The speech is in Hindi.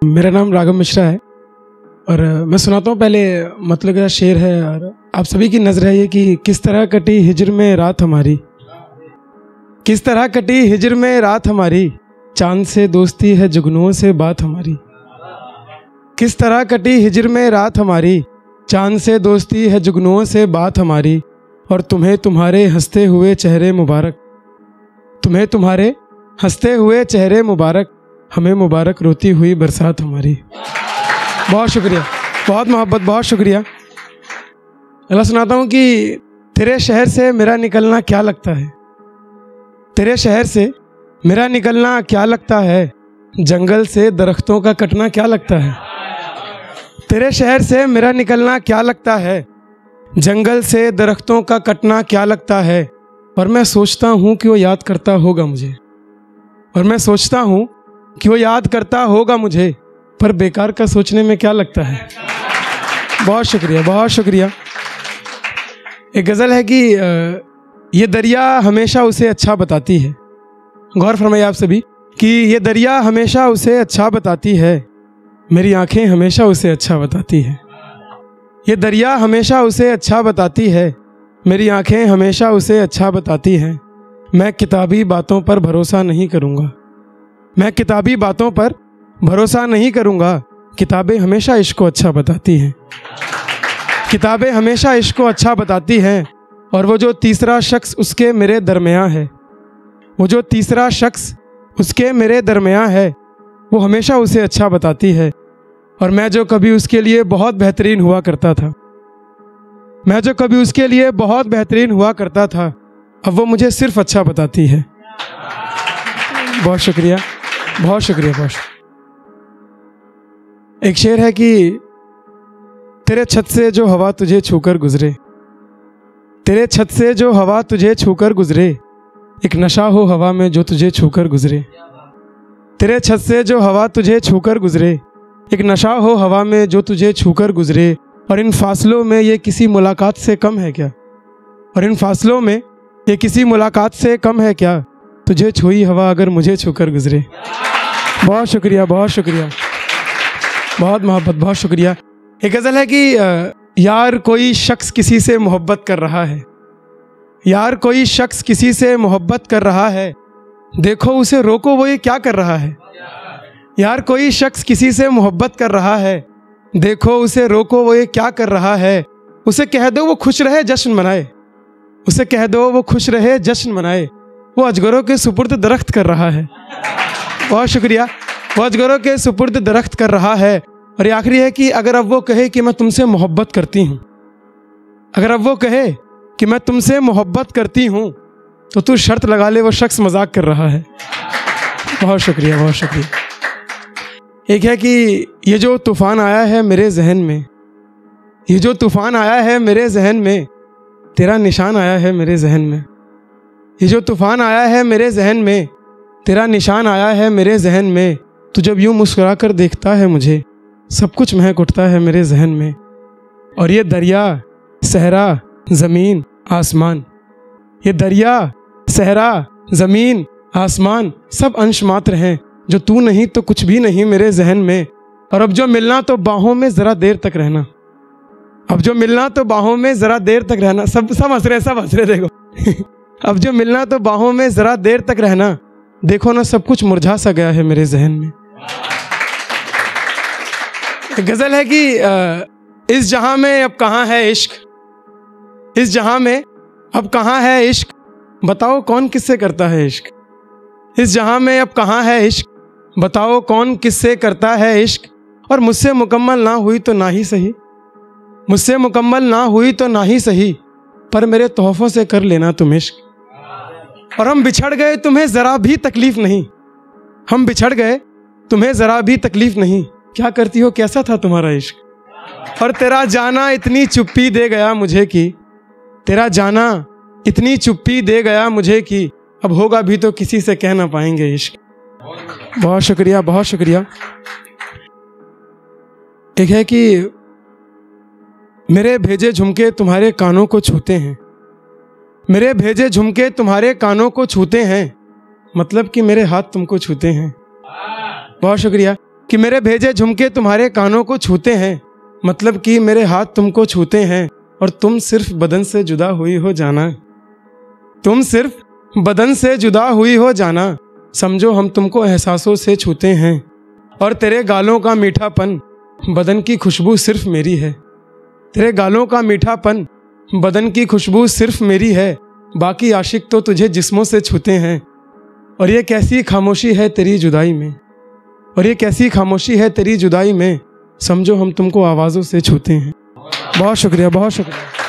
मेरा नाम राघव मिश्रा है और मैं सुनाता हूँ। पहले मतलब का शेर है और आप सभी की नज़र है ये कि किस तरह कटी हिजर में रात हमारी, किस तरह कटी हिजर में रात हमारी, चांद से दोस्ती है जुगनुओं से बात हमारी। किस तरह कटी हिजर में रात हमारी, चांद से दोस्ती है जुगनुओं से बात हमारी। और तुम्हें तुम्हारे हंसते हुए चेहरे मुबारक, तुम्हें तुम्हारे हंसते हुए चेहरे मुबारक, हमें मुबारक रोती हुई बरसात हमारी। बहुत शुक्रिया, बहुत मोहब्बत, बहुत शुक्रिया। अल्लाह सुनाता हूँ कि तेरे शहर से मेरा निकलना क्या लगता है, तेरे शहर से मेरा निकलना क्या लगता है, जंगल से दरख्तों का कटना क्या लगता है। तेरे शहर से मेरा निकलना क्या लगता है, जंगल से दरख्तों का कटना क्या लगता है। और मैं सोचता हूँ कि वो याद करता होगा मुझे, और मैं सोचता हूँ कि वो याद करता होगा मुझे, पर बेकार का सोचने में क्या लगता है। बहुत शुक्रिया, बहुत शुक्रिया। एक गज़ल है कि ये दरिया हमेशा उसे अच्छा बताती है। गौर फरमाइए आप सभी कि ये दरिया हमेशा उसे अच्छा बताती है, मेरी आंखें हमेशा उसे अच्छा बताती है। ये दरिया हमेशा उसे अच्छा बताती है, मेरी आंखें हमेशा उसे अच्छा बताती हैं। मैं किताबी बातों पर भरोसा नहीं करूँगा, मैं किताबी बातों पर भरोसा नहीं करूँगा, किताबें हमेशा इश्क को अच्छा बताती हैं, किताबें हमेशा इश्क को अच्छा बताती हैं। और वो जो तीसरा शख्स उसके मेरे दरमियाँ है, वो जो तीसरा शख्स उसके मेरे दरमियाँ है, वो हमेशा उसे अच्छा बताती है। और मैं जो कभी उसके लिए बहुत बेहतरीन हुआ करता था, मैं जो कभी उसके लिए बहुत बेहतरीन हुआ करता था, अब वो मुझे सिर्फ अच्छा बताती है। बहुत शुक्रिया, बहुत शुक्रिया, बहुत शुक्रिया। एक शेर है कि तेरे छत से जो हवा तुझे छूकर गुजरे, तेरे छत से जो हवा तुझे छूकर गुजरे, एक नशा हो हवा में जो तुझे छूकर गुजरे। तेरे छत से जो हवा तुझे छूकर गुजरे, एक नशा हो हवा में जो तुझे छूकर गुजरे। और इन फासलों में ये किसी मुलाकात से कम है क्या, और इन फासलों में ये किसी मुलाकात से कम है क्या, तुझे छुई हवा अगर मुझे छूकर गुजरे। बहुत शुक्रिया, बहुत शुक्रिया, बहुत मोहब्बत, बहुत शुक्रिया। एक गज़ल है कि यार कोई शख्स किसी से मोहब्बत कर रहा है, यार कोई शख्स किसी से मोहब्बत कर रहा है, देखो उसे रोको वो ये क्या कर रहा है। यार कोई शख्स किसी से मोहब्बत कर रहा है, देखो उसे रोको वो ये क्या कर रहा है। उसे कह दो वो खुश रहे जश्न मनाए, उसे कह दो वो खुश रहे जश्न मनाए, वो अजगरों के सुपुर्द दरख्त कर रहा है। बहुत शुक्रिया, वो अजगरों के सुपुर्द दरख्त कर रहा है। और ये आखिरी है कि अगर अब वो कहे कि मैं तुमसे मोहब्बत करती हूँ, अगर अब वो कहे कि मैं तुमसे मोहब्बत करती हूँ, तो तू शर्त लगा ले वो शख्स मजाक कर रहा है। बहुत शुक्रिया, बहुत शुक्रिया। एक है कि ये जो तूफ़ान आया है मेरे जहन में, ये जो तूफ़ान आया है मेरे जहन में, तेरा निशान आया है मेरे जहन में। ये जो तूफ़ान आया है मेरे जहन में, तेरा निशान आया है मेरे जहन में। तू जब यूँ मुस्कुरा कर देखता है मुझे, सब कुछ महक उठता है मेरे जहन में। और ये दरिया सहरा ज़मीन आसमान, ये दरिया सहरा ज़मीन आसमान, सब अंश मात्र हैं, जो तू नहीं तो कुछ भी नहीं मेरे जहन में। और अब जो मिलना तो बाहों में ज़रा देर तक रहना, अब जो मिलना तो बाहों में ज़रा देर तक रहना। सब हंस रहे, सब हंस रहे, देखो। अब जो मिलना तो बाहों में ज़रा देर तक रहना, देखो ना सब कुछ मुरझा सा गया है मेरे जहन में। गज़ल है कि इस जहां में अब कहाँ है इश्क, इस जहां में अब कहाँ है इश्क, बताओ कौन किससे करता है इश्क। इस जहां में अब कहाँ है इश्क, बताओ कौन किससे करता है इश्क। और मुझसे मुकम्मल ना हुई तो ना ही सही, मुझसे मुकम्मल ना हुई तो ना ही सही, पर मेरे तोहफ़ों से कर लेना तुम इश्क। और हम बिछड़ गए तुम्हें ज़रा भी तकलीफ़ नहीं, हम बिछड़ गए तुम्हें ज़रा भी तकलीफ़ नहीं, क्या करती हो कैसा था तुम्हारा इश्क। और तेरा जाना इतनी चुप्पी दे गया मुझे कि, तेरा जाना इतनी चुप्पी दे गया मुझे कि, अब होगा भी तो किसी से कह ना पाएंगे इश्क। बहुत शुक्रिया, बहुत शुक्रिया। एक है कि मेरे भेजे झुमके तुम्हारे कानों को छूते हैं, मेरे भेजे झुमके तुम्हारे कानों को छूते हैं, मतलब कि मेरे हाथ तुमको छूते हैं। बहुत शुक्रिया। कि मेरे भेजे झुमके तुम्हारे कानों को छूते हैं, मतलब कि मेरे हाथ तुमको छूते हैं और तुम सिर्फ बदन से जुदा हुई हो जाना। तुम सिर्फ बदन से जुदा हुई हो जाना, समझो हम तुमको एहसासों से छूते हैं। और तेरे गालों का मीठापन बदन की खुशबू सिर्फ मेरी है। तेरे गालों का मीठापन बदन की खुशबू सिर्फ मेरी है, बाकी आशिक तो तुझे जिस्मों से छूते हैं। और ये कैसी खामोशी है तेरी जुदाई में, और ये कैसी खामोशी है तेरी जुदाई में, समझो हम तुमको आवाज़ों से छूते हैं। बहुत शुक्रिया, बहुत शुक्रिया।